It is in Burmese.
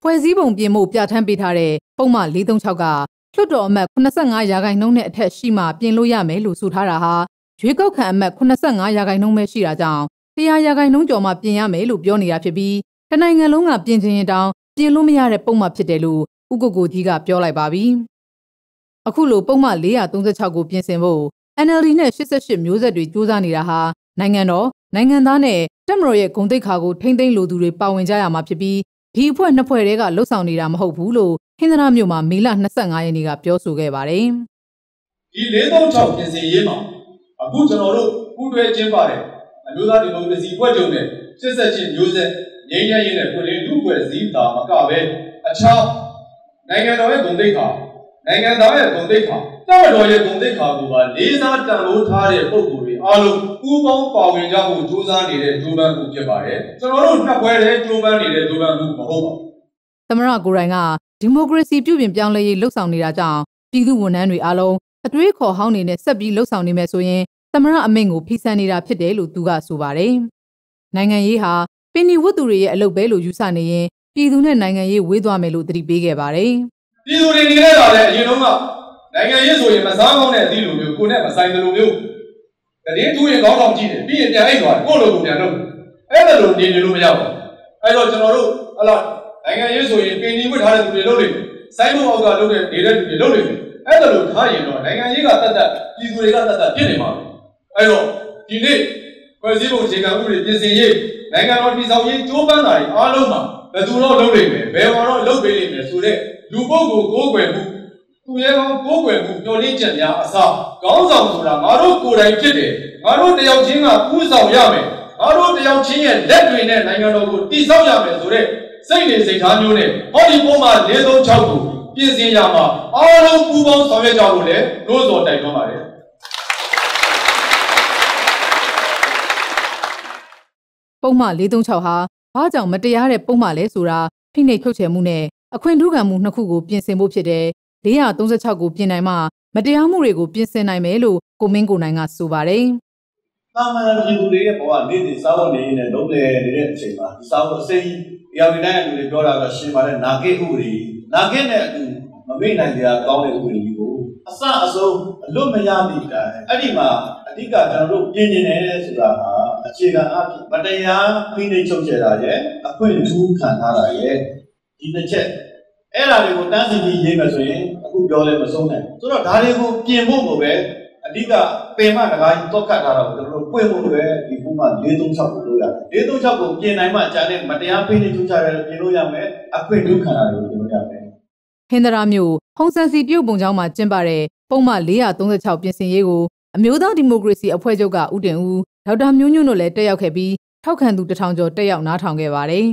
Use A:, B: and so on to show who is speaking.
A: ဖွဲ့စည်းပုံပြင်ဖို့ပြဋ္ဌာန်းပေးထားတဲ့ပုံမှန်436ကလွှတ်တော်အမတ်85ရာခိုင်နှုန်းနဲ့အထက်ရှိမှပြင်လို့ရမယ်လို့ဆိုထားတာဟာရွေးကောက်ခံအမတ်85ရာခိုင်နှုန်းပဲရှိတာကြောင့်100ရာခိုင်နှုန်းကျော်မှပြင်ရမယ်လို့ပြောနေတာဖြစ်ပြီးတနိုင်ငံလုံးကပြင်ချင်ရင်တောင်ပြင်လို့မရတဲ့ပုံမှန်ဖြစ်တယ်လို့ဦးကိုကိုကြီးကပြောလိုက်ပါပြီ။အခုလိုပုံမှန်436ကိုပြင်ဆင်ဖို့ NLD နဲ့88မျိုးဆက်တွေစူးစမ်းနေတာဟာနိုင်ငံတော်နိုင်ငံသားနဲ့တပ်မတော်ရဲ့ဂုဏ်သိက္ခာကိုထိမ့်သိမ်းလိုသူတွေပါဝင်ကြရမှာဖြစ်ပြီးဒီအဖွဲ့နှစ်ဖွဲ့တည်းကလှုပ်ဆောင်နေတာမဟုတ်ဘူးလို့ဟင်္သာမြို့မှာမေလ25ရက်နေ့ကပြောဆိုခဲ့ပါတယ်
B: ။ဒီ436ပြင်ဆင်ရေးမှာအခုကျွန်တော်တို့ပူးတွဲကျင်းပတဲ့အမျိုးသားဒီမိုကရေစီအဖွဲ့ချုပ်နဲ့88မျိုးဆက်ငြိမ်းချမ်းရေးနဲ့ပြည်လူ့အဖွဲ့အစည်းတာမကပဲအခြားနိုင်ငံတော်ရဲ့ဂုဏ်သိက္ခာနိုင်ငံသားရဲ့ဂုဏ်သိက္ခာတပ်မတော်ရဲ့ဂုဏ်သိက္ခာကိုပါလေးစားတန်ဖိုးထားတဲ့ပုဂ္ဂိုလ်တွေအားလုံးပူးပေါင်းပါဝင်ကြဖို့ကြိုးစားနေတဲ့ကြိုးပမ်းမှုဖြစ်ပါတယ်။ကျွန်တော်တို့နှစ်ဖွဲ့တည်းကြိုးပမ်းနေတဲ့ကြိုးပမ်းမှုမဟုတ်ပါဘူး
A: ။သမရကိုယ်တိုင်ကဒီမိုကရေစီပြုပြင်ပြောင်းလဲရေးလှုပ်ဆောင်နေတာကြောင့်ပြည်သူဝန်ထမ်းတွေအားလုံးအတွေးခေါ်ဟောင်းနေနဲ့ဆက်ပြီးလှုပ်ဆောင်နေမယ်ဆိုရင်သမရအမိန့်ကိုဖီဆန်နေတာဖြစ်တယ်လို့သူကဆိုပါတယ်။နိုင်ငံရေးဟာပင်နီဝတ်သူတွေရဲ့အလုပ်ပဲလို့ယူဆနေရင်ပြည်သူနဲ့နိုင်ငံရေးဝေးသွားမယ်လို့သတိပေးခဲ့ပါတယ်
B: ။ပြည်သူတွေနေရတာလည်းအရင်တုန်းကနိုင်ငံရေးဆိုရင်မစားကောင်းတဲ့အသီးလိုမျိုးကိုယ်နဲ့မဆိုင်တဲ့လိုမျိုးတည်င်းထူးရင်ကောင်းကောင်းကြည့်တယ်ပြီးရင်ပြန်အိတ်သွားကိုယ့်လိုကိုပြန်လုပ်အဲ့ဒါလိုနေလို့မရဘူးအဲ့တော့ကျွန်တော်တို့ဟလာနိုင်ငံရေးဆိုရင်ပင်နီဝတ်ထားတဲ့သူတွေလုပ်လိမ့်မယ်စိုင်းဘုံအောက်ကလုပ်တဲ့နေတဲ့သူတွေလုပ်လိမ့်မယ်အဲ့ဒါလိုထားရင်တော့နိုင်ငံရေးကတတ်တတ်ပြည်သူတွေကတတ်တတ်ဖြစ်နေမှာပဲအဲ့တော့ဒီနေ့ဖွဲ့စည်းပုံအခြေခံဥပဒေပြင်ဆင်ရေးနိုင်ငံတော်ပြည်ဆောင်ရေးကြိုးပမ်းတာတွေအားလုံးမှာဘယ်သူတော့လုပ်လိမ့်မယ်ဘယ်မှာတော့လုပ်ပေးလိမ့်မယ်ဆိုတဲ့လူပုဂ္ဂိုလ်ကိုးကွယ်မှုသူရဲကောင်းကိုးကွယ်မှုညှော်လင့်ချက်များအစားခေါင်းဆောင်ဆိုတာငါတို့ကိုယ်တိုင်ဖြစ်တယ်ငါတို့တယောက်ချင်းကဥဆောင်ရမယ်ငါတို့တယောက်ချင်းရဲ့လက်တွေနဲ့နိုင်ငံတော်ကိုတည်ဆောက်ရမယ်ဆိုတဲ့စိတ်နေစိတ်ထားမျိုးနဲ့ဟောဒီပုံမှာ436ကိုပြင်ဆင်ရမှာအားလုံးပူးပေါင်းဆောင်ရွက်ကြဖို့လည်းနှိုးဆော်တိုက်တွန်းပါတယ်
A: ပုံမှန်436ဟာဘာကြောင့်မတရားတဲ့ပုံမှန်လဲဆိုတာဖိနှိပ်ချုပ်ချယ်မှုနဲ့အခွင့်ထူးခံမှုနှစ်ခုကိုပြင်ဆင်ဖို့ဖြစ်တယ်436ကိုပြင်နိုင်မှမတရားမှုတွေကိုပြင်ဆင်နိုင်မယ်လို့ကိုမင်းကိုနိုင်ကဆိုပါတယ်
C: ။တာမန်ပြည်သူတွေရဲ့ဘဝနေ့စဉ်စားဖို့နေနဲ့လုံးလည်နေတဲ့အချိန်မှာဒီစားဖို့အစိမ်းတရားဝင်တဲ့လူတွေပြောတာကရှင်းပါတယ်နာဂိတ်ဥပဒေနာဂိတ်နဲ့အတူမမေ့နိုင်ကြကောင်းတဲ့ဥပဒေကိုအစအဆုံးအလွတ်မရသည့်တိုင်အဲ့ဒီမှာအဓိကကျွန်တော်တို့ပြင်နေတယ်ဆိုတာကအခြေခံအဖြစ်မတရားဖိနှိပ်ချုပ်ချယ်တာရဲ့အခွင့်အထူးခံထားတာရဲ့ဒီတစ်ချက်အဲ့ဒါတွေကိုတန်းစီပြီးရေးမယ်ဆိုရင်အခုပြောလဲမဆုံးနိုင်ဆိုတော့ဒါတွေကိုပြင်ဖို့ကိုပဲအဓိကပင်မတကားကြီးတော့ခတ်ထားတာကိုကျွန်တော်တို့ပွင့်ဖို့ပဲဒီခုမှ436ကိုလုပ်ရတယ်436ကိုပြင်နိုင်မှအကြမ်းနဲ့မတရားဖိနှိပ်ချုပ်ချယ်တယ်ပြင်လို့ရမယ်အခွင့်အထူးခံတာတွေကိုပြင်လို့ရမယ်
A: ဟင်္သာမြို့ဟုံဆန်စီပြုတ်ပုံကျောင်းမှာကျင်းပတဲ့ပုံမှန်436ပြင်ဆင်ရေးကိုအမျိုးသားဒီမိုကရေစီအဖွဲ့ချုပ်ကဦးတင်ဦးဒေါက်တာမျိုးညွန့်တို့လည်းတက်ရောက်ခဲ့ပြီးထောက်ခံသူ1000ကျော်တက်ရောက်နားထောင်ခဲ့ပါတယ်